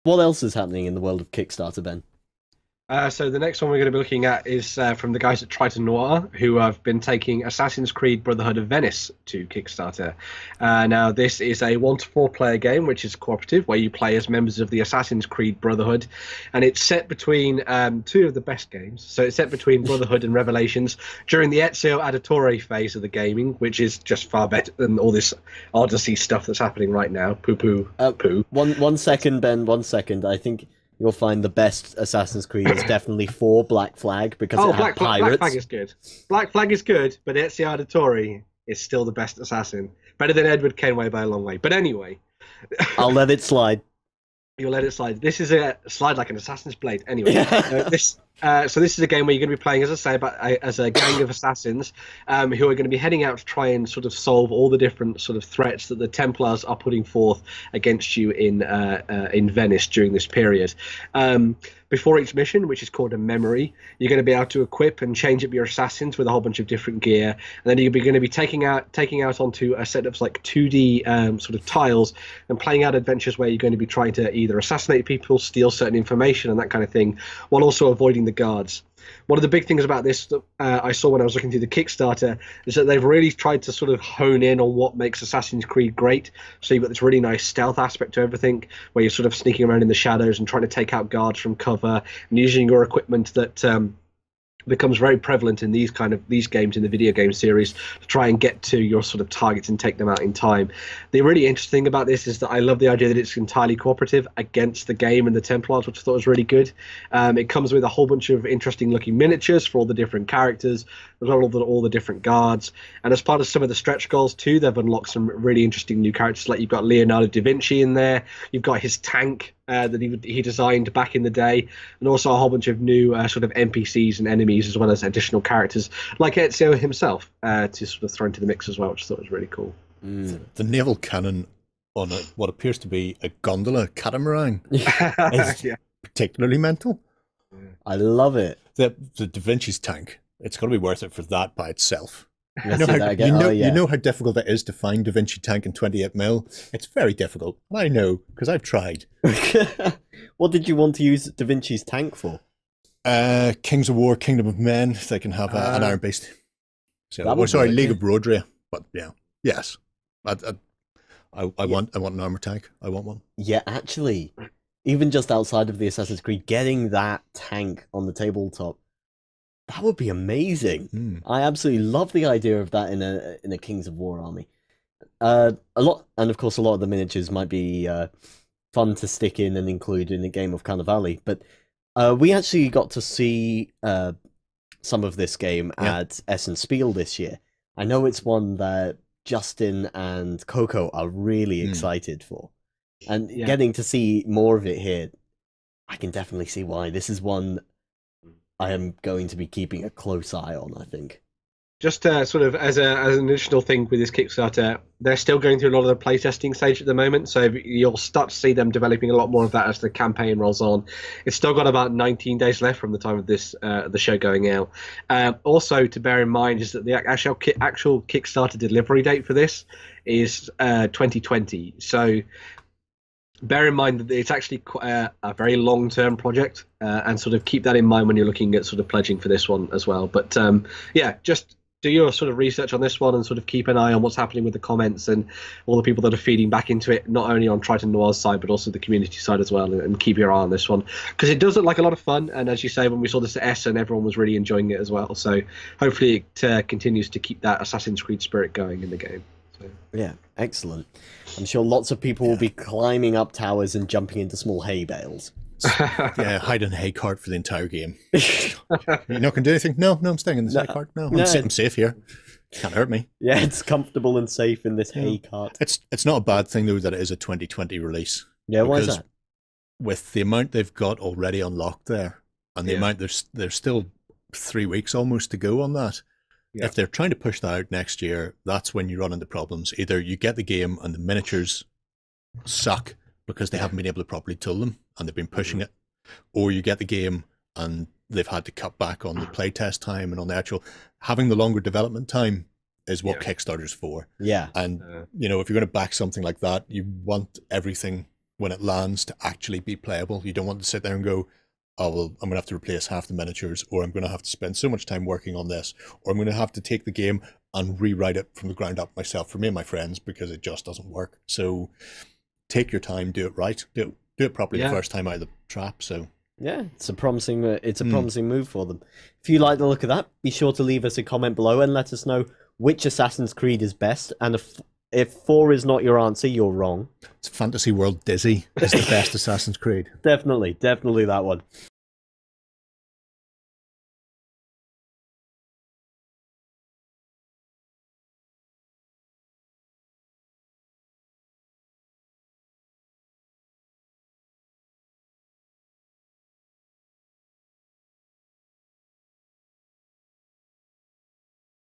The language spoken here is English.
What else is happening in the world of Kickstarter, Ben? So the next one we're going to be looking at is from the guys at Triton Noir, who have been taking Assassin's Creed Brotherhood of Venice to Kickstarter. Now, this is a 1 to 4 player game, which is cooperative, where you play as members of the Assassin's Creed Brotherhood, and it's set between two of the best games. So it's set between Brotherhood and Revelations during the Ezio Auditore phase of the gaming, which is just far better than all this Odyssey stuff that's happening right now. Poo poo poo. One second, Ben. 1 second. I think you'll find the best Assassin's Creed is definitely 4 Black Flag because it Oh, had Black pirates. Flag is good. Black Flag is good, but Ezio Auditore is still the best assassin. Better than Edward Kenway by a long way. But anyway, I'll let it slide. you'll let it slide. This is a slide like an assassin's blade. Anyway, Yeah. so this is a game where you're going to be playing, as I say, as a gang of assassins who are going to be heading out to try and sort of solve all the different sort of threats that the Templars are putting forth against you in Venice during this period. Before each mission, which is called a memory, you're going to be able to equip and change up your assassins with a whole bunch of different gear, and then you're going to be taking out onto a set of like 2D sort of tiles and playing out adventures where you're going to be trying to either assassinate people, steal certain information, and that kind of thing, while also avoiding the guards. One of the big things about this that I saw when I was looking through the Kickstarter is that they've really tried to sort of hone in on what makes Assassin's Creed great. So you've got this really nice stealth aspect to everything, where you're sort of sneaking around in the shadows and trying to take out guards from cover and using your equipment that becomes very prevalent in these games in the video game series to try and get to your sort of targets and take them out in time. The really interesting thing about this is that I love the idea that it's entirely cooperative against the game and the Templars, which I thought was really good. It comes with a whole bunch of interesting looking miniatures for all the different characters, as well as all the different guards. And as part of some of the stretch goals too, they've unlocked some really interesting new characters. Like you've got Leonardo da Vinci in there, you've got his tank that he designed back in the day, and also a whole bunch of new sort of NPCs and enemies, as well as additional characters like Ezio himself to sort of throw into the mix as well, which I thought was really cool. The naval cannon on what appears to be a gondola catamaran is Yeah. particularly mental. I love it. The Da Vinci's tank, it's going to be worth it for that by itself. Let's see that again. You know how difficult it is to find Da Vinci tank in 28 mil? It's very difficult. I know, because I've tried. What did you want to use Da Vinci's tank for? Kings of War, Kingdom of Men, they can have an iron beast. So, That would work, League yeah. of Broadria. But yeah, yes. I want an armor tank. I want one. Yeah, actually, even just outside of the Assassin's Creed, getting that tank on the tabletop, that would be amazing. I absolutely love the idea of that in a Kings of War army. A lot, and of course, a lot of the miniatures might be fun to stick in and include in a game of Carnivale. But we actually got to see some of this game at Essen Spiel this year. I know it's one that Justin and Coco are really excited for. And getting to see more of it here, I can definitely see why. This is one I am going to be keeping a close eye on, I think. Just sort of as an additional thing with this Kickstarter, they're still going through a lot of the playtesting stage at the moment, so you'll start to see them developing a lot more of that as the campaign rolls on. It's still got about 19 days left from the time of this the show going out. Also, to bear in mind is that the actual Kickstarter delivery date for this is 2020. So bear in mind that it's actually quite a very long-term project, and sort of keep that in mind when you're looking at sort of pledging for this one as well. But yeah, just do your sort of research on this one and sort of keep an eye on what's happening with the comments and all the people that are feeding back into it, not only on Triton Noir's side, but also the community side as well, and keep your eye on this one. Because it does look like a lot of fun, and as you say, when we saw this at Essen, everyone was really enjoying it as well. So hopefully it continues to keep that Assassin's Creed spirit going in the game. So. Yeah, excellent. I'm sure lots of people will be climbing up towers and jumping into small hay bales. Yeah, hide in a hay cart for the entire game. You're not going to do anything? No, I'm staying in this hay cart. No, I'm safe here. Can't hurt me. Yeah, it's comfortable and safe in this hay cart. It's not a bad thing, though, that it is a 2020 release. Yeah, why is that? With the amount they've got already unlocked there, and the amount there's still 3 weeks almost to go on that. Yeah. If they're trying to push that out next year, that's when you run into problems. Either you get the game and the miniatures suck because they haven't been able to properly tool them and they've been pushing it, or you get the game and they've had to cut back on the playtest time and on the actual having the longer development time is what Kickstarter's for. Yeah. And you know, if you're going to back something like that, you want everything when it lands to actually be playable. You don't want to sit there and go, oh, well, I'm going to have to replace half the miniatures, or I'm going to have to spend so much time working on this, or I'm going to have to take the game and rewrite it from the ground up myself for me and my friends because it just doesn't work. So take your time, do it right, do it properly the first time out of the trap. So yeah, it's a promising move for them. If you like the look of that, be sure to leave us a comment below and let us know which Assassin's Creed is best. And if 4 is not your answer, you're wrong. It's Fantasy World Dizzy is the best Assassin's Creed. Definitely that one.